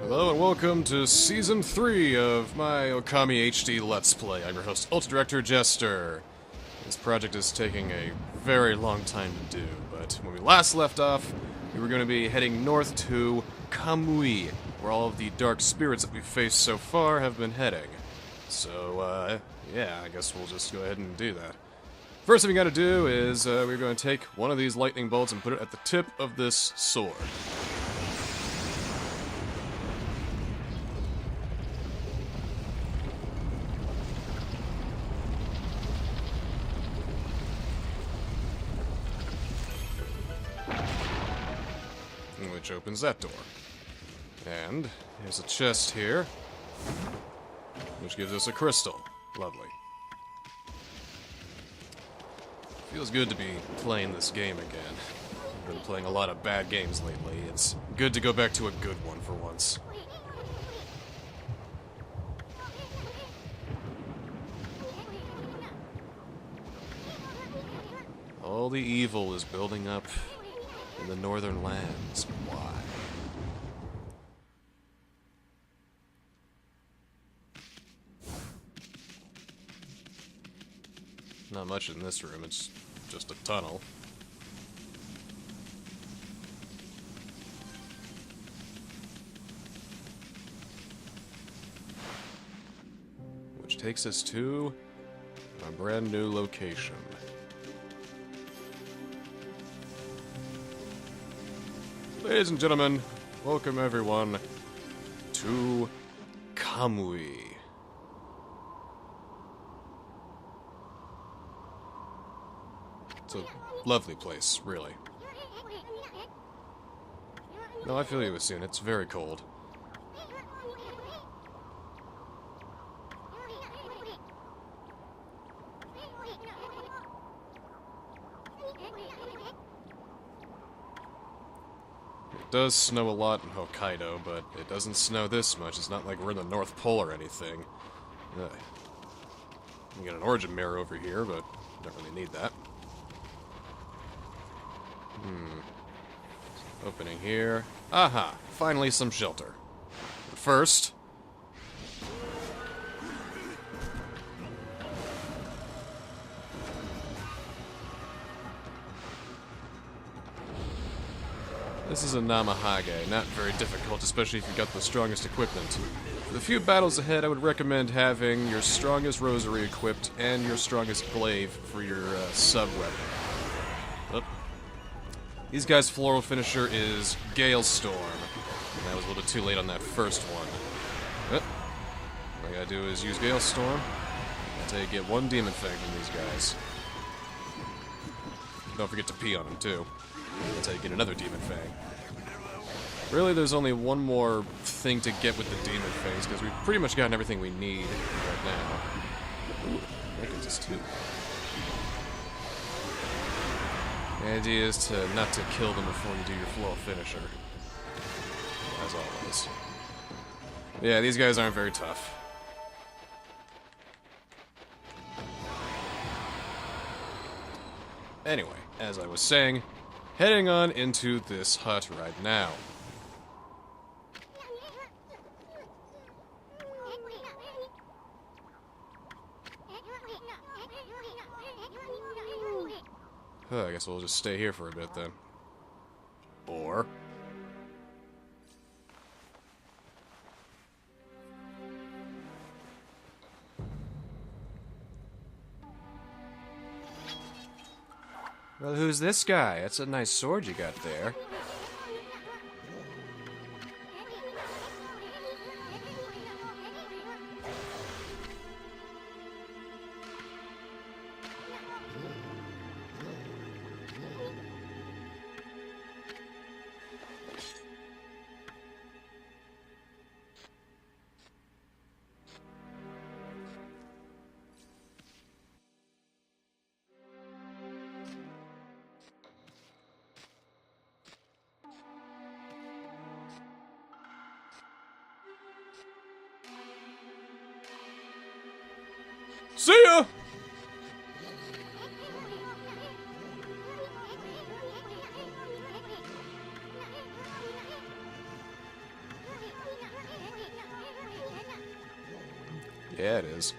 Hello and welcome to Season 3 of my Okami HD Let's Play. I'm your host, Ultra Director Jester. This project is taking a very long time to do, but when we last left off, we were going to be heading north to Kamui, where all of the dark spirits that we've faced so far have been heading. So, yeah, I guess we'll just go ahead and do that. First thing we gotta do is, we're going to take one of these lightning bolts and put it at the tip of this sword. Which opens that door. And there's a chest here, which gives us a crystal. Lovely. Feels good to be playing this game again. I've been playing a lot of bad games lately. It's good to go back to a good one for once. All the evil is building up in the northern lands. Why? Not much in this room, it's just a tunnel. Which takes us to a brand new location. Ladies and gentlemen, welcome everyone to Kamui. It's a lovely place, really. No, I feel you, Asun. It's very cold. It does snow a lot in Hokkaido, but it doesn't snow this much. It's not like we're in the North Pole or anything. We got an origin mirror over here, but don't really need that. Opening here. Aha! Finally some shelter. But first... this is a Namahage, not very difficult, especially if you've got the strongest equipment. For the few battles ahead, I would recommend having your strongest rosary equipped and your strongest glaive for your sub-weapon. Oh. These guys' floral finisher is Gale Storm. And that was a little bit too late on that first one. Oh. All I gotta do is use Gale Storm until you get one Demon Fang from these guys. Don't forget to pee on them, too. That's how you get another Demon Fang. Really, there's only one more thing to get with the Demon Fangs, because we've pretty much gotten everything we need right now. Ooh, that gives us two. The idea is not to kill them before you do your floral finisher. As always. Yeah, these guys aren't very tough. Anyway, as I was saying, heading on into this hut right now. I guess we'll just stay here for a bit then. Or... well, who's this guy? That's a nice sword you got there. See ya! Yeah, it is.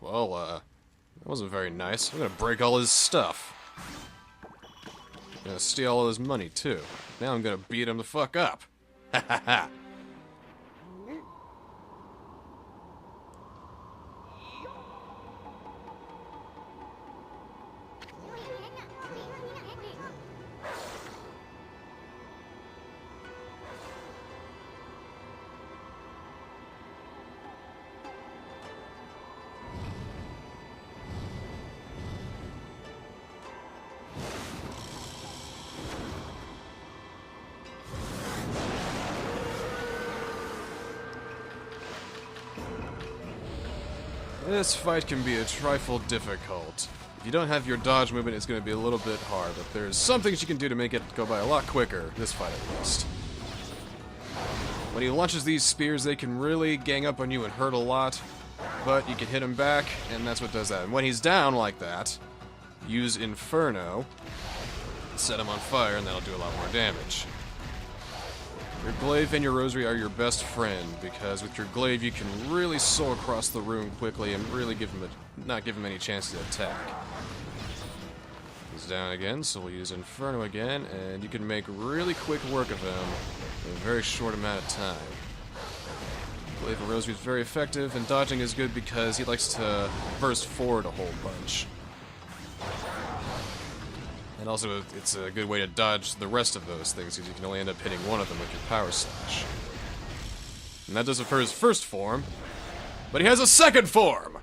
Well, that wasn't very nice. I'm gonna break all his stuff. I'm gonna steal all his money, too. Now I'm gonna beat him the fuck up. Ha ha ha. This fight can be a trifle difficult. If you don't have your dodge movement, it's going to be a little bit hard, but there's some things you can do to make it go by a lot quicker, this fight at least. When he launches these spears, they can really gang up on you and hurt a lot, but you can hit him back, and that's what does that. And when he's down like that, use Inferno, set him on fire, and that'll do a lot more damage. Your glaive and your rosary are your best friend, because with your glaive you can really soar across the room quickly and really not give him any chance to attack. He's down again, so we'll use Inferno again, and you can make really quick work of him in a very short amount of time. Glaive and rosary is very effective, and dodging is good because he likes to burst forward a whole bunch. And also, it's a good way to dodge the rest of those things, because you can only end up hitting one of them with your Power Slash. And that does it for his first form, but he has a second form!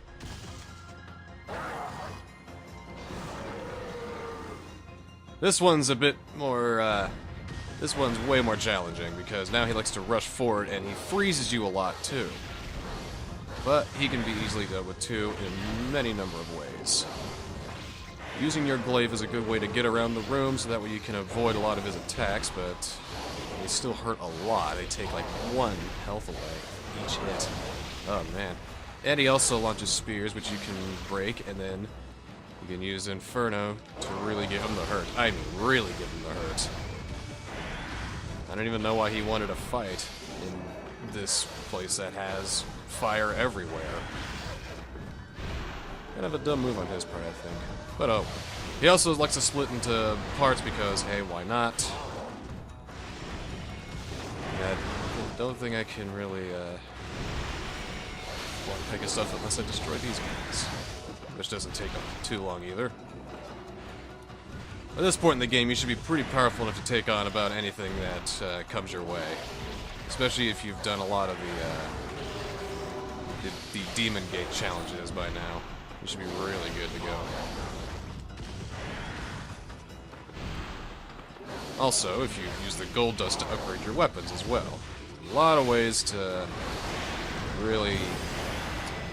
This one's a bit more, this one's way more challenging, because now he likes to rush forward, and he freezes you a lot, too. But he can be easily dealt with, too, in many number of ways. Using your glaive is a good way to get around the room, so that way you can avoid a lot of his attacks, but they still hurt a lot. They take like 1 health away each hit. Oh man. And he also launches spears, which you can break, and then you can use Inferno to really give him the hurt. I mean, really give him the hurt. I don't even know why he wanted a fight in this place that has fire everywhere. Kind of a dumb move on his part, I think. But oh, he also likes to split into parts because, hey, why not? I don't think I can really pick his stuff unless I destroy these guys, which doesn't take too long either. At this point in the game, you should be pretty powerful enough to take on about anything that comes your way, especially if you've done a lot of the Demon Gate challenges by now. You should be really good to go. Also, if you use the gold dust to upgrade your weapons as well. A lot of ways to really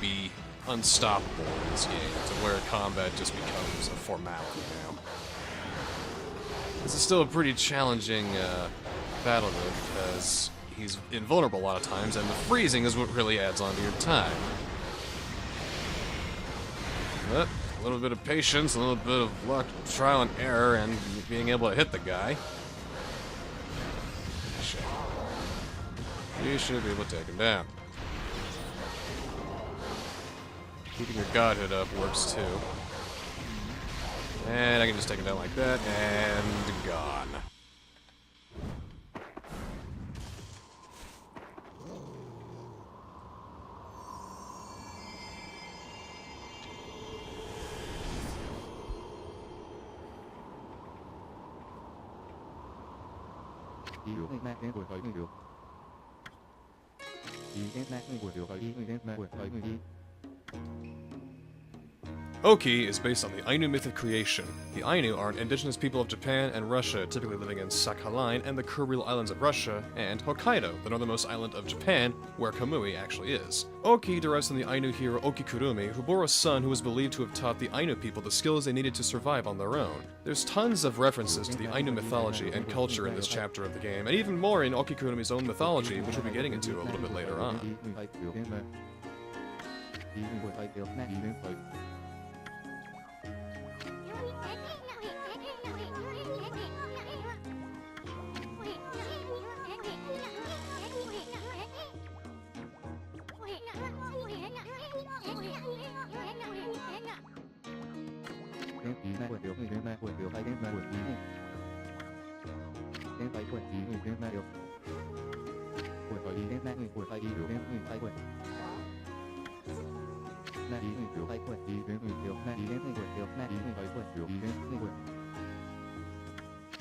be unstoppable in this game, to where combat just becomes a formality now. This is still a pretty challenging battle though, because he's invulnerable a lot of times, and the freezing is what really adds on to your time. But a little bit of patience, a little bit of luck, trial and error, and being able to hit the guy. You should be able to take him down. Keeping your godhood up works too. And I can just take him down like that, and gone. Oki is based on the Ainu myth of creation. The Ainu are an indigenous people of Japan and Russia, typically living in Sakhalin and the Kuril Islands of Russia, and Hokkaido, the northernmost island of Japan, where Kamui actually is. Oki derives from the Ainu hero Okikurumi, who bore a son who was believed to have taught the Ainu people the skills they needed to survive on their own. There's tons of references to the Ainu mythology and culture in this chapter of the game, and even more in Okikurumi's own mythology, which we'll be getting into a little bit later on. I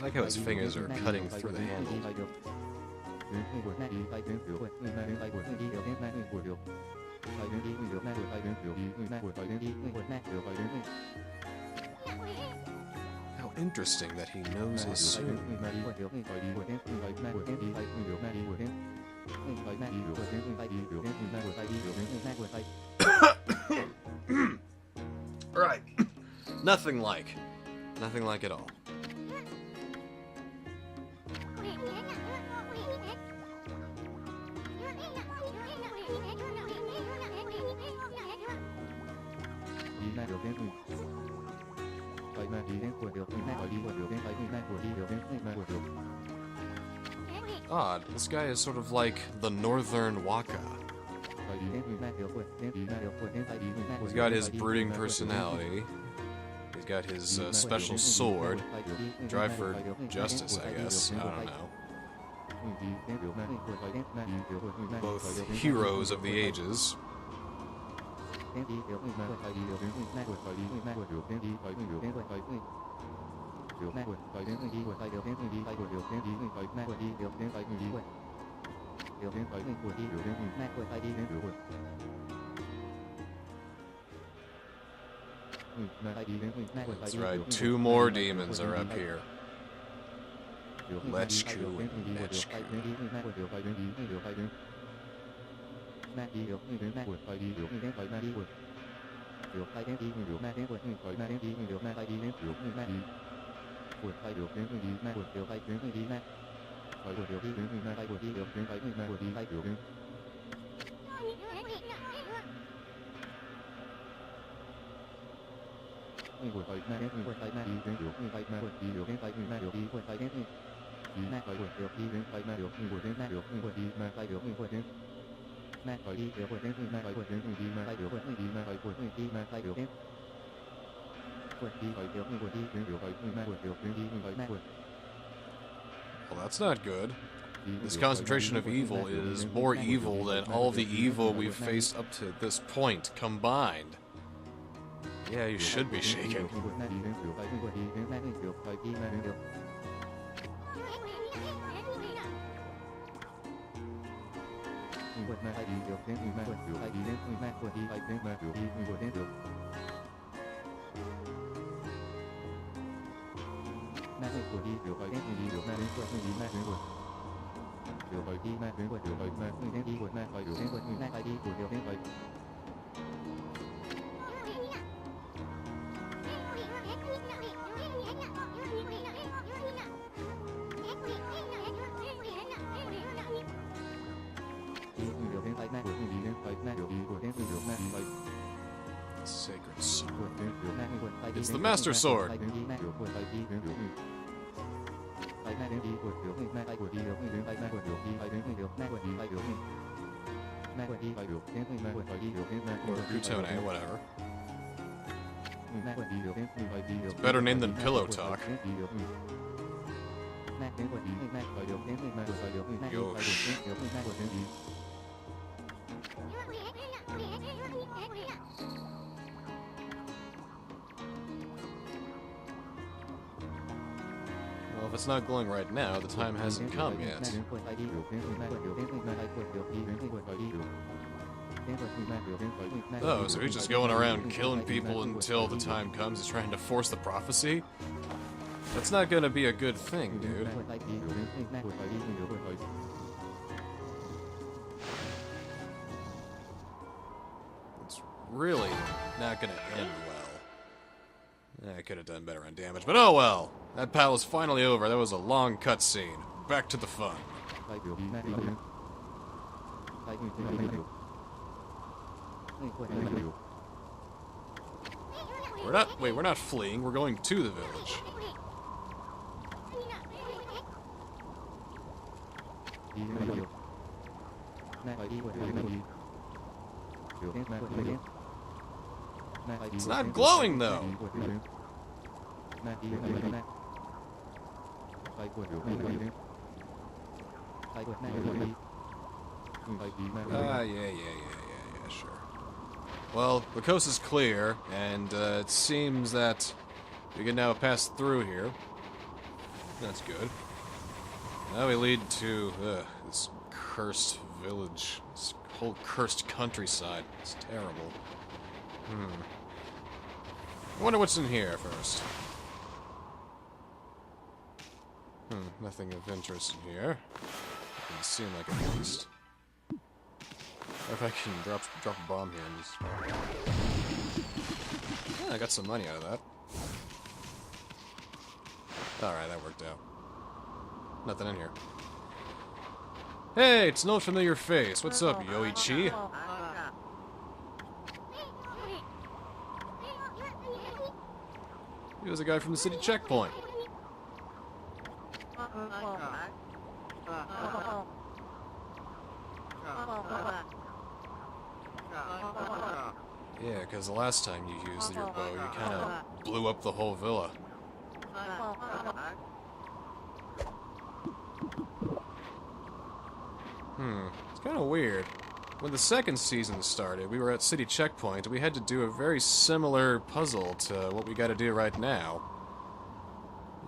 like how his fingers are cutting through the handle. How interesting that he knows his suit. Right. Nothing like at all. Odd, this guy is sort of like the Northern Waka. He's got his brooding personality. He's got his special sword. Drive for justice, I guess. I don't know. Both heroes of the ages. That's right, 2 more demons are up here. Lechku and Nechku. Well, that's not good. This concentration of evil is more evil than all the evil we've faced up to this point combined. Yeah, you should be shaking. Sacred sword. It's the Master Sword. Or Kutone, whatever. It's a better name than Pillow Talk. Yosh. Well, if it's not glowing right now, the time hasn't come yet. Oh, so he's just going around killing people until the time comes. He's trying to force the prophecy? That's not gonna be a good thing, dude. It's really not gonna end well. I could have done better on damage, but oh well! That battle is finally over. That was a long cutscene. Back to the fun. We're not fleeing, we're going to the village. It's not glowing, though. Yeah, sure. Well, the coast is clear, and it seems that we can now pass through here. That's good. Now we lead to this cursed village, this whole cursed countryside. It's terrible. I wonder what's in here first. Nothing of interest in here. Doesn't seem like it, at least. Or if I can drop a bomb here and just... Yeah, I got some money out of that. Alright, that worked out. Nothing in here. Hey, it's an old familiar face. What's up, Yoichi? He was a guy from the city checkpoint. Yeah, because the last time you used your bow, you kind of blew up the whole villa. It's kind of weird. When the second season started, we were at City Checkpoint, and we had to do a very similar puzzle to what we gotta do right now.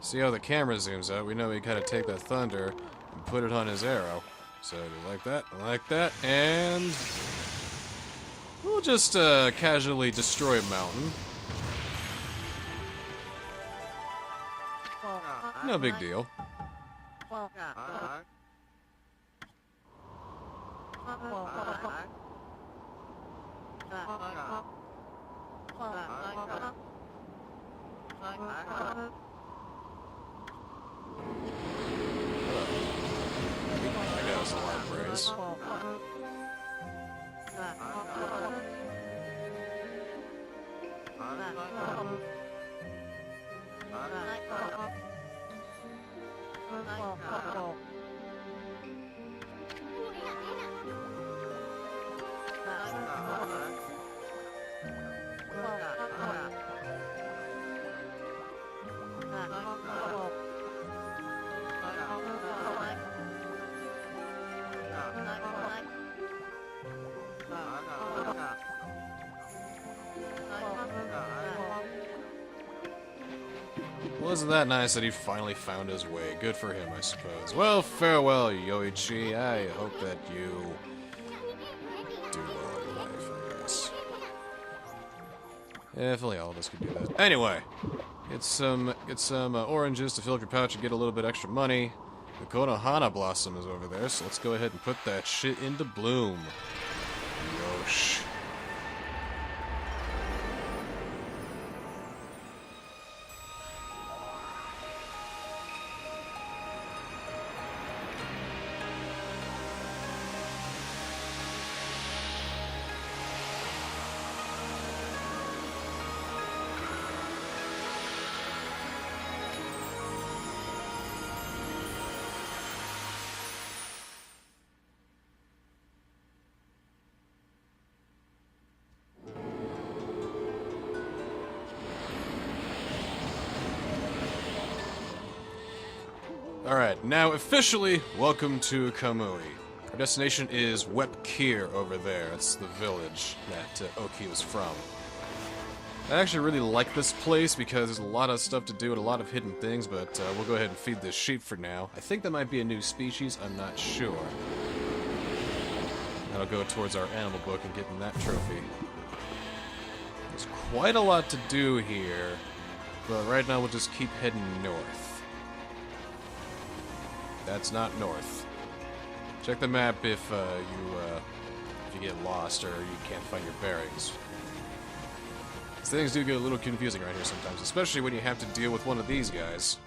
See how the camera zooms out? We know we gotta take that thunder and put it on his arrow. So, like that, and... we'll just, casually destroy a mountain. No big deal. That was a lot of praise. Wasn't that nice that he finally found his way? Good for him, I suppose. Well, farewell, Yoichi. I hope that you do well in life, I guess. If only all of us could do that. Anyway, get some oranges to fill up your pouch and get a little bit extra money. The Konohana Blossom is over there, so let's go ahead and put that shit into bloom. Yosh. Alright, now officially, welcome to Kamui. Our destination is Wepkir over there. It's the village that Oki was from. I actually really like this place because there's a lot of stuff to do and a lot of hidden things, but we'll go ahead and feed this sheep for now. I think that might be a new species, I'm not sure. That'll go towards our animal book and getting that trophy. There's quite a lot to do here, but right now we'll just keep heading north. That's not north. Check the map if you get lost or you can't find your bearings. Things do get a little confusing around here sometimes, especially when you have to deal with one of these guys.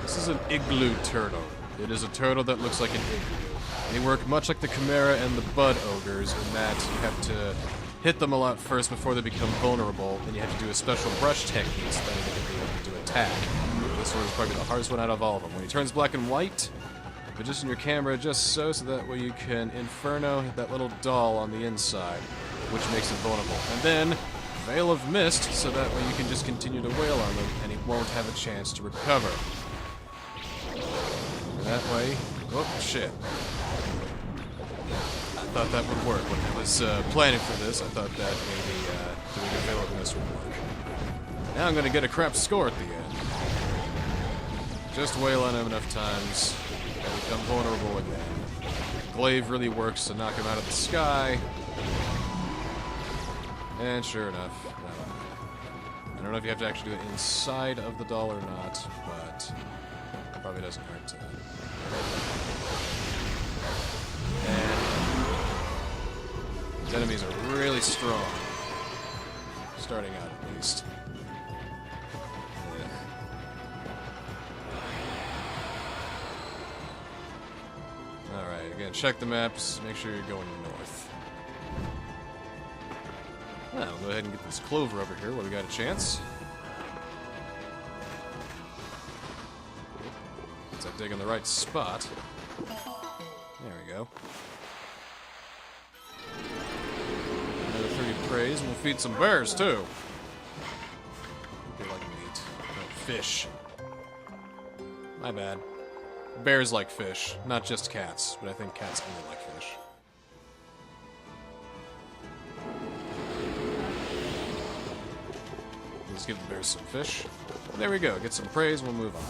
This is an igloo turtle. It is a turtle that looks like an igloo. They work much like the Chimera and the Bud Ogres in that you have to hit them a lot first before they become vulnerable, and you have to do a special brush technique so that they can be able to attack. This one is probably the hardest one out of all of them. When he turns black and white, Position your camera just so that way you can Inferno that little doll on the inside, which makes it vulnerable. And then, Veil of Mist, so that way you can just continue to wail on them, and he won't have a chance to recover. And that way... Oh, shit. I thought that would work. When I was planning for this, I thought that maybe doing a Veil of Mist would work. Now I'm going to get a crap score at the end. Just wail on him enough times, and become vulnerable again. Glaive really works to knock him out of the sky. And sure enough, no. I don't know if you have to actually do it inside of the doll or not, but it probably doesn't hurt to. And these enemies are really strong. Starting out, at least. Alright, again, check the maps, make sure you're going north. Well, we'll go ahead and get this clover over here while we got a chance. Looks like digging the right spot. There we go. Another 30 praise, and we'll feed some bears, too. They like meat. No, fish. My bad. Bears like fish, not just cats, but I think cats only like fish. Let's give the bears some fish. And there we go, get some praise, we'll move on.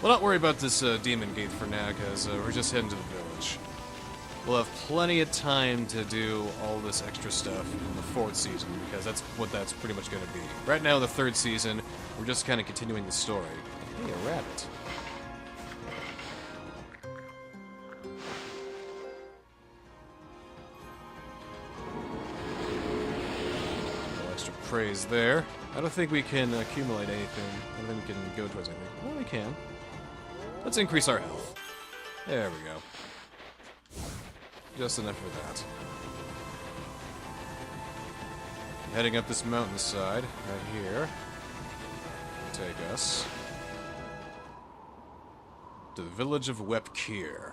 We'll not worry about this demon gate for now, because we're just heading to the village. We'll have plenty of time to do all this extra stuff in the 4th season, because that's what that's pretty much going to be. Right now, in the 3rd season, we're just kind of continuing the story. Hey, a rabbit. Praise there. I don't think we can accumulate anything. I don't think we can go towards anything. Well, we can. Let's increase our health. There we go. Just enough for that. Heading up this mountainside, right here. Take us to the village of Wepkir.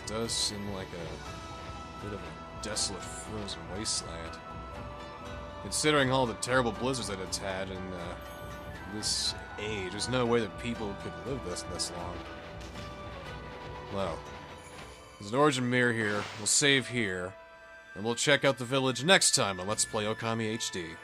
Does seem like a bit of a desolate, frozen wasteland. Considering all the terrible blizzards that it's had in this age, there's no way that people could live this long. Well, there's an origin mirror here. We'll save here, and we'll check out the village next time on Let's Play Okami HD.